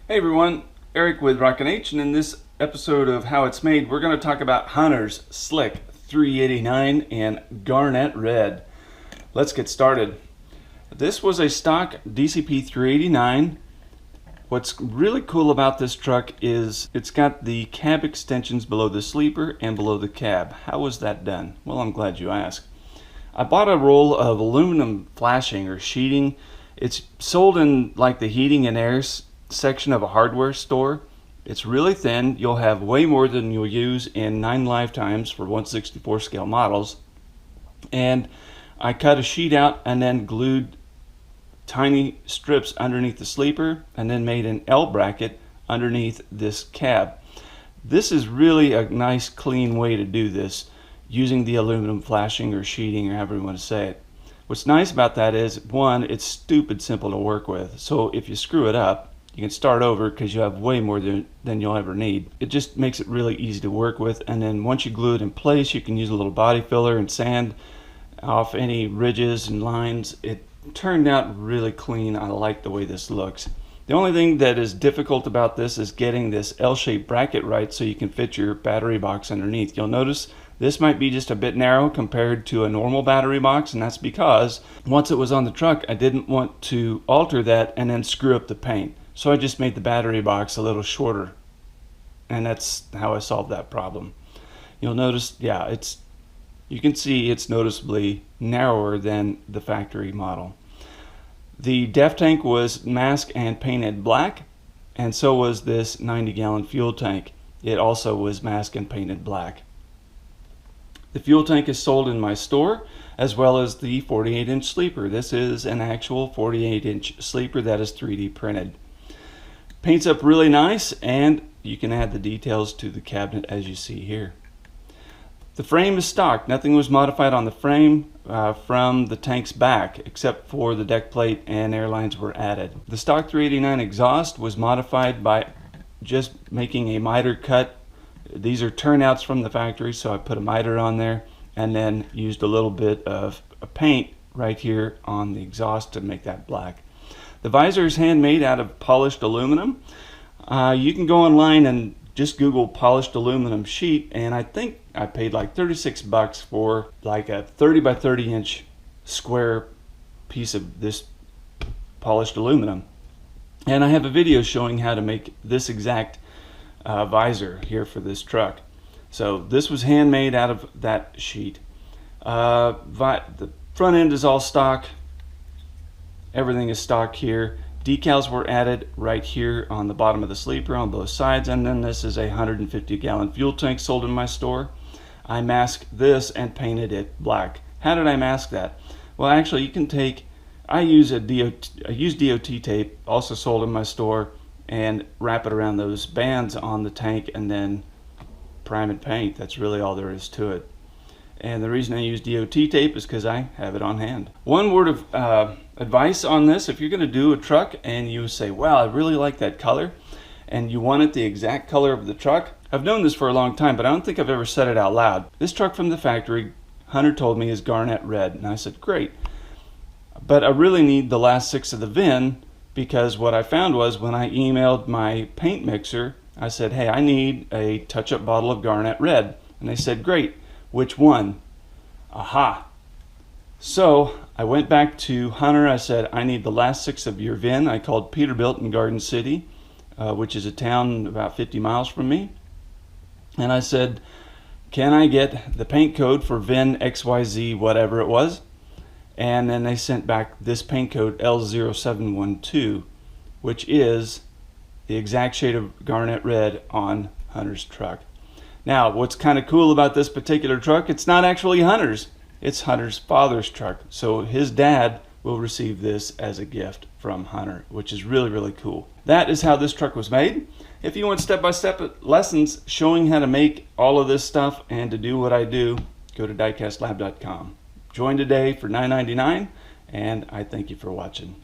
Hey everyone, Eric with Rockin H, and in this episode of How It's Made, we're going to talk about Hunter's Slick 389 in Garnet Red. Let's get started. This was a stock DCP 389. What's really cool about this truck is it's got the cab extensions below the sleeper and below the cab. How was that done? Well, I'm glad you asked. I bought a roll of aluminum flashing or sheeting. It's sold in like the heating and air section of a hardware store. It's really thin. You'll have way more than you'll use in 9 lifetimes for 1/64 scale models. And I cut a sheet out and then glued tiny strips underneath the sleeper and then made an L bracket underneath this cab. This is really a nice clean way to do this using the aluminum flashing or sheeting, or however you want to say it. What's nice about that is, one, it's stupid simple to work with. So if you screw it up, you can start over because you have way more than you'll ever need. It just makes it really easy to work with, and then once you glue it in place, you can use a little body filler and sand off any ridges and lines. It turned out really clean. I like the way this looks. The only thing that is difficult about this is getting this L-shaped bracket right so you can fit your battery box underneath. You'll notice this might be just a bit narrow compared to a normal battery box, and that's because once it was on the truck, I didn't want to alter that and then screw up the paint. So I just made the battery box a little shorter, and that's how I solved that problem. You'll notice, yeah, you can see it's noticeably narrower than the factory model. The DEF tank was masked and painted black, and so was this 90-gallon fuel tank. It also was masked and painted black. The fuel tank is sold in my store, as well as the 48-inch sleeper. This is an actual 48-inch sleeper that is 3D printed. Paints up really nice, and you can add the details to the cabinet as you see here. The frame is stock. Nothing was modified on the frame from the tank's back, except for the deck plate and airlines were added. The stock 389 exhaust was modified by just making a miter cut. These are turnouts from the factory, so I put a miter on there and then used a little bit of paint right here on the exhaust to make that black. The visor is handmade out of polished aluminum. You can go online and just Google polished aluminum sheet, and I think I paid like 36 bucks for like a 30 by 30 inch square piece of this polished aluminum. And I have a video showing how to make this exact visor here for this truck. So this was handmade out of that sheet. The front end is all stock. Everything is stock here. Decals were added right here on the bottom of the sleeper on both sides, and then this is a 150-gallon fuel tank sold in my store. I masked this and painted it black. How did I mask that? Well, actually, you can take, I use DOT tape, also sold in my store, and wrap it around those bands on the tank and then prime and paint. That's really all there is to it. And the reason I use DOT tape is because I have it on hand. One word of advice on this: if you're going to do a truck and you say, wow, I really like that color, and you want it the exact color of the truck. I've known this for a long time, but I don't think I've ever said it out loud. This truck from the factory, Hunter told me, is garnet red. And I said, great. But I really need the last 6 of the VIN, because what I found was when I emailed my paint mixer, I said, hey, I need a touch-up bottle of garnet red. And they said, great. Which one? Aha. So I went back to Hunter. I said, I need the last 6 of your VIN. I called Peterbilt in Garden City, which is a town about 50 miles from me. And I said, can I get the paint code for VIN XYZ, whatever it was? And then they sent back this paint code L0712, which is the exact shade of garnet red on Hunter's truck. Now, what's kind of cool about this particular truck, it's not actually Hunter's. It's Hunter's father's truck. So his dad will receive this as a gift from Hunter, which is really, really cool. That is how this truck was made. If you want step-by-step lessons showing how to make all of this stuff and to do what I do, go to diecastlab.com. Join today for $9.99, and I thank you for watching.